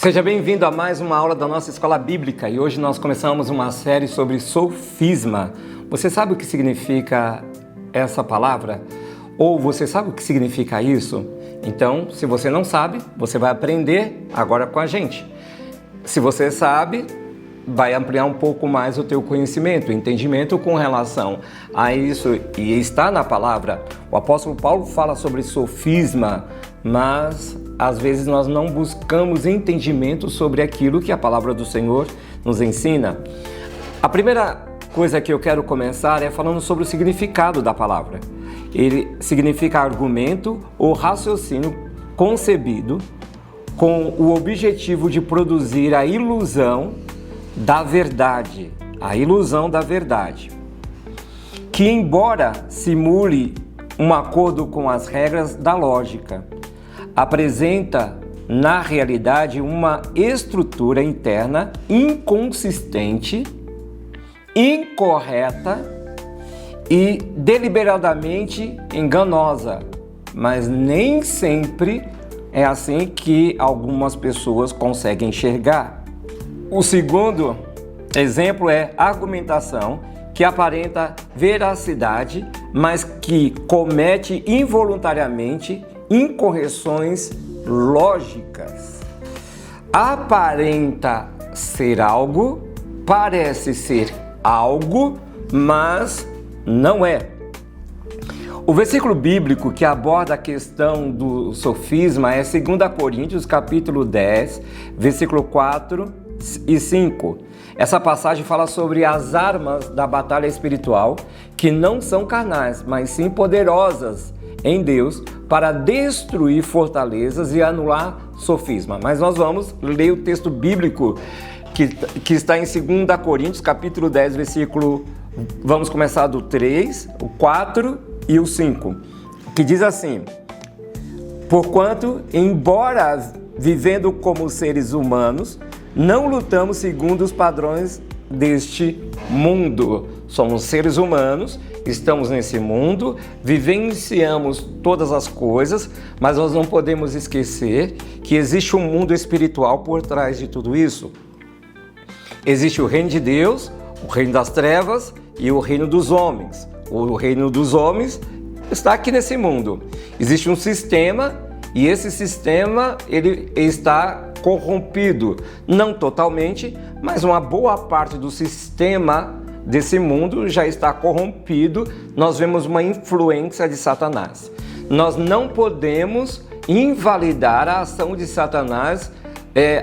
Seja bem-vindo a mais uma aula da nossa escola bíblica e hoje nós começamos uma série sobre sofisma. Você sabe o que significa essa palavra? Ou você sabe o que significa isso? Então, se você não sabe, você vai aprender agora com a gente. Se você sabe, vai ampliar um pouco mais o teu conhecimento, o entendimento com relação a isso. E está na palavra. O apóstolo Paulo fala sobre sofisma, mas às vezes nós não buscamos entendimento sobre aquilo que a palavra do Senhor nos ensina. A primeira coisa que eu quero começar é falando sobre o significado da palavra. Ele significa argumento ou raciocínio concebido com o objetivo de produzir a ilusão da verdade, que embora simule um acordo com as regras da lógica, apresenta na realidade uma estrutura interna inconsistente, incorreta e deliberadamente enganosa, mas nem sempre é assim que algumas pessoas conseguem enxergar. O segundo exemplo é argumentação que aparenta veracidade, mas que comete involuntariamente incorreções lógicas. Aparenta ser algo, parece ser algo, mas não é. O versículo bíblico que aborda a questão do sofisma é 2 Coríntios, capítulo 10, versículo 4 e 5. Essa passagem fala sobre as armas da batalha espiritual, que não são carnais, mas sim poderosas em Deus para destruir fortalezas e anular sofisma. Mas nós vamos ler o texto bíblico que está em 2 Coríntios, capítulo 10, versículo... Vamos começar do 3, o 4 e o 5, que diz assim: porquanto, embora vivendo como seres humanos, não lutamos segundo os padrões deste mundo. Somos seres humanos, estamos nesse mundo, vivenciamos todas as coisas, mas nós não podemos esquecer que existe um mundo espiritual por trás de tudo isso. Existe o reino de Deus, o reino das trevas e o reino dos homens. O reino dos homens está aqui nesse mundo. Existe um sistema e esse sistema ele está corrompido. Não totalmente, mas uma boa parte do sistema desse mundo já está corrompido. Nós vemos uma influência de Satanás. Nós não podemos invalidar a ação de Satanás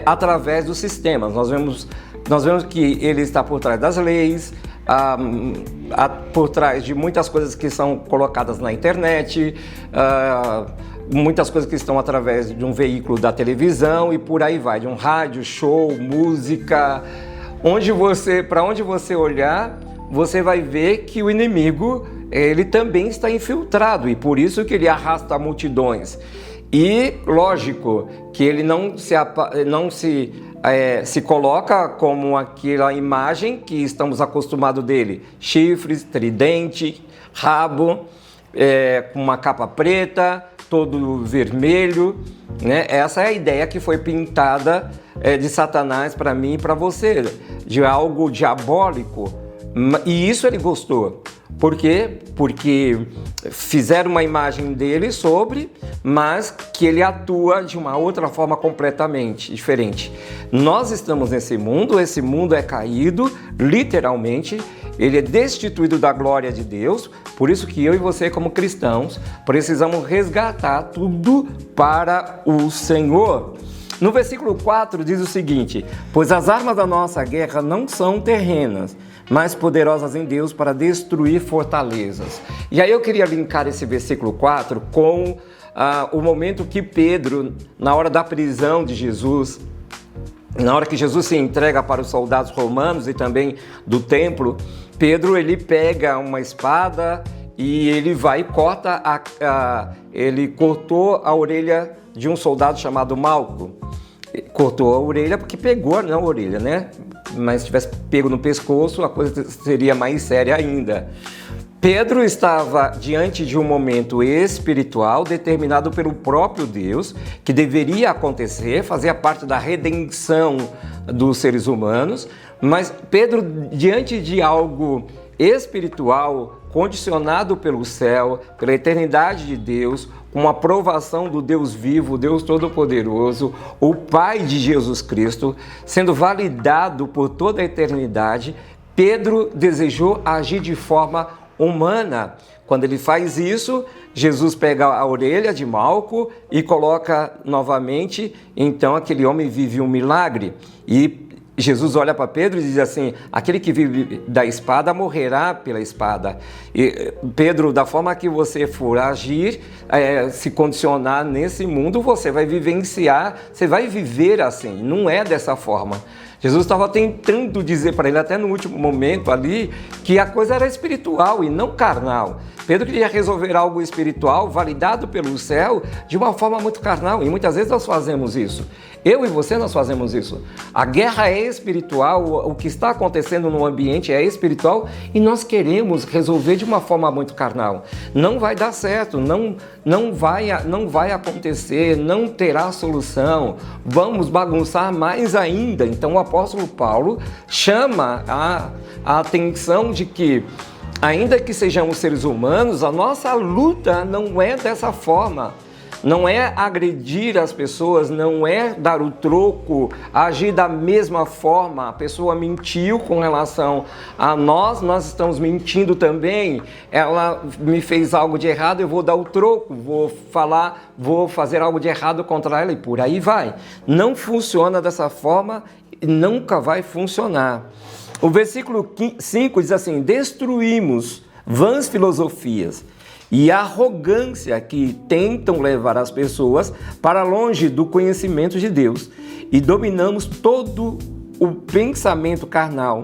através dos sistemas. Nós vemos que ele está por trás das leis, por trás de muitas coisas que são colocadas na internet, muitas coisas que estão através de um veículo da televisão e por aí vai, de um rádio, show, música. Para onde você olhar, você vai ver que o inimigo ele também está infiltrado e por isso que ele arrasta multidões. E lógico que ele não se coloca como aquela imagem que estamos acostumados dele: chifres, tridente, rabo, com uma capa preta, todo vermelho, né? Essa é a ideia que foi pintada de Satanás para mim e para você, de algo diabólico. E isso ele gostou. Por quê? Porque fizeram uma imagem dele mas que ele atua de uma outra forma completamente diferente. Nós estamos nesse mundo, esse mundo é caído, literalmente, ele é destituído da glória de Deus, por isso que eu e você, como cristãos, precisamos resgatar tudo para o Senhor. No versículo 4 diz o seguinte: pois as armas da nossa guerra não são terrenas, mas poderosas em Deus para destruir fortalezas. E aí eu queria linkar esse versículo 4 com o momento que Pedro, na hora da prisão de Jesus, na hora que Jesus se entrega para os soldados romanos e também do templo, Pedro ele pega uma espada e ele vai e corta ele cortou a orelha de um soldado chamado Malco. Cortou a orelha porque pegou na orelha, né? Mas se tivesse pego no pescoço, a coisa seria mais séria ainda. Pedro estava diante de um momento espiritual determinado pelo próprio Deus, que deveria acontecer, fazia parte da redenção dos seres humanos, mas Pedro, diante de algo espiritual, condicionado pelo céu, pela eternidade de Deus, com a aprovação do Deus vivo, Deus Todo-Poderoso, o Pai de Jesus Cristo, sendo validado por toda a eternidade, Pedro desejou agir de forma humana. Quando ele faz isso, Jesus pega a orelha de Malco e coloca novamente, então aquele homem vive um milagre. E Jesus olha para Pedro e diz assim: aquele que vive da espada morrerá pela espada. E Pedro, da forma que você for agir, se condicionar nesse mundo, você vai vivenciar, você vai viver assim, não é dessa forma. Jesus estava tentando dizer para ele, até no último momento ali, que a coisa era espiritual e não carnal. Pedro queria resolver algo espiritual, validado pelo céu, de uma forma muito carnal. E muitas vezes nós fazemos isso. Eu e você, nós fazemos isso. A guerra é espiritual, o que está acontecendo no ambiente é espiritual e nós queremos resolver de uma forma muito carnal. Não vai dar certo, não vai acontecer, não terá solução. Vamos bagunçar mais ainda. Então o apóstolo Paulo chama a atenção de que, ainda que sejamos seres humanos, a nossa luta não é dessa forma. Não é agredir as pessoas, não é dar o troco, agir da mesma forma. A pessoa mentiu com relação a nós estamos mentindo também. Ela me fez algo de errado, eu vou dar o troco, vou fazer algo de errado contra ela e por aí vai. Não funciona dessa forma e nunca vai funcionar. O versículo 5 diz assim: destruímos vãs filosofias e arrogância que tentam levar as pessoas para longe do conhecimento de Deus, e dominamos todo o pensamento carnal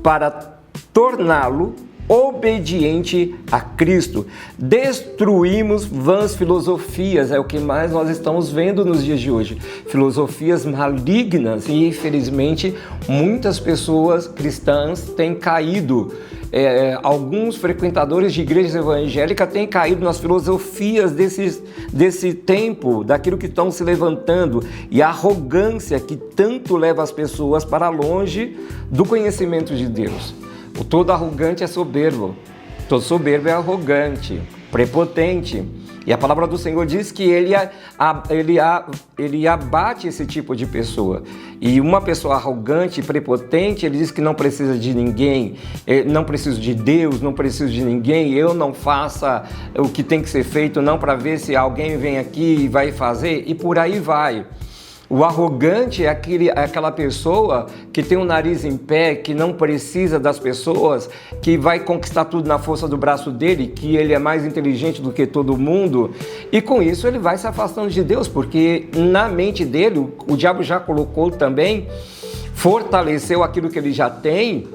para torná-lo obediente a Cristo. Destruímos vãs filosofias, é o que mais nós estamos vendo nos dias de hoje. Filosofias malignas, e infelizmente muitas pessoas cristãs têm caído. Alguns frequentadores de igrejas evangélicas têm caído nas filosofias desse tempo, daquilo que estão se levantando, e a arrogância que tanto leva as pessoas para longe do conhecimento de Deus. O todo arrogante é soberbo, todo soberbo é arrogante, prepotente. E a palavra do Senhor diz que ele abate esse tipo de pessoa. E uma pessoa arrogante e prepotente, ele diz que não precisa de ninguém, não preciso de Deus, não preciso de ninguém, eu não faça o que tem que ser feito não para ver se alguém vem aqui e vai fazer, e por aí vai. O arrogante é aquela pessoa que tem o nariz em pé, que não precisa das pessoas, que vai conquistar tudo na força do braço dele, que ele é mais inteligente do que todo mundo. E com isso ele vai se afastando de Deus, porque na mente dele, o diabo já colocou também, fortaleceu aquilo que ele já tem,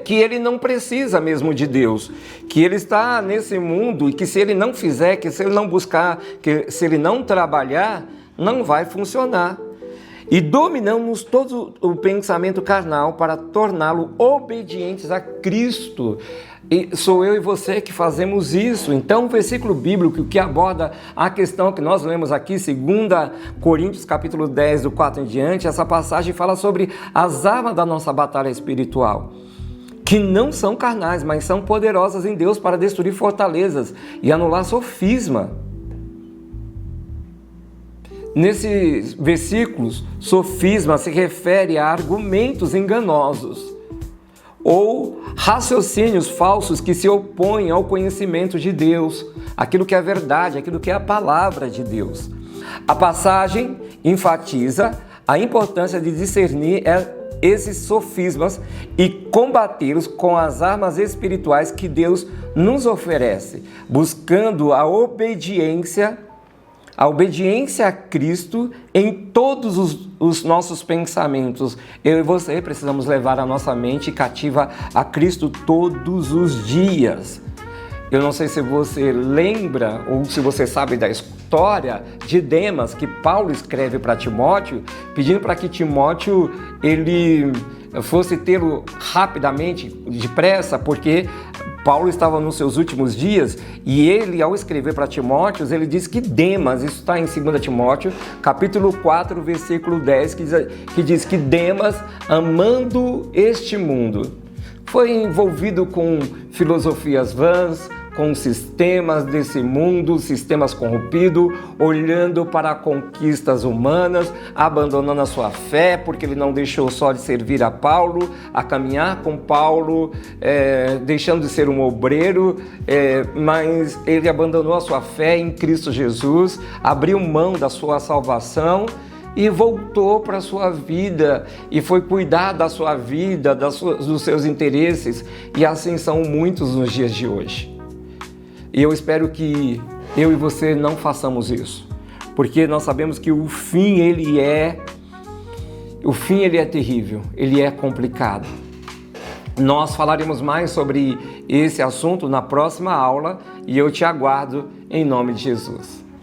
que ele não precisa mesmo de Deus, que ele está nesse mundo e que se ele não fizer, que se ele não buscar, que se ele não trabalhar, não vai funcionar. E dominamos todo o pensamento carnal para torná-lo obedientes a Cristo. E sou eu e você que fazemos isso. Então, o versículo bíblico que aborda a questão que nós lemos aqui, 2 Coríntios capítulo 10, do 4 em diante, essa passagem fala sobre as armas da nossa batalha espiritual, que não são carnais, mas são poderosas em Deus para destruir fortalezas e anular sofisma. Nesses versículos, sofisma se refere a argumentos enganosos ou raciocínios falsos que se opõem ao conhecimento de Deus, aquilo que é verdade, aquilo que é a palavra de Deus. A passagem enfatiza a importância de discernir esses sofismas e combatê-los com as armas espirituais que Deus nos oferece, buscando a obediência a Cristo em todos os nossos pensamentos. Eu e você precisamos levar a nossa mente cativa a Cristo todos os dias. Eu não sei se você lembra ou se você sabe da história de Demas, que Paulo escreve para Timóteo, pedindo para que Timóteo ele fosse tê-lo rapidamente, depressa, porque Paulo estava nos seus últimos dias e ele, ao escrever para Timóteo, ele diz que Demas, isso está em 2 Timóteo, capítulo 4, versículo 10, que diz que Demas, amando este mundo, foi envolvido com filosofias vãs, com sistemas desse mundo, sistemas corrompidos, olhando para conquistas humanas, abandonando a sua fé, porque ele não deixou só de servir a Paulo, a caminhar com Paulo, deixando de ser um obreiro, mas ele abandonou a sua fé em Cristo Jesus, abriu mão da sua salvação e voltou para a sua vida e foi cuidar da sua vida, dos seus interesses, e assim são muitos nos dias de hoje. E eu espero que eu e você não façamos isso, porque nós sabemos que o fim ele é terrível, ele é complicado. Nós falaremos mais sobre esse assunto na próxima aula e eu te aguardo em nome de Jesus.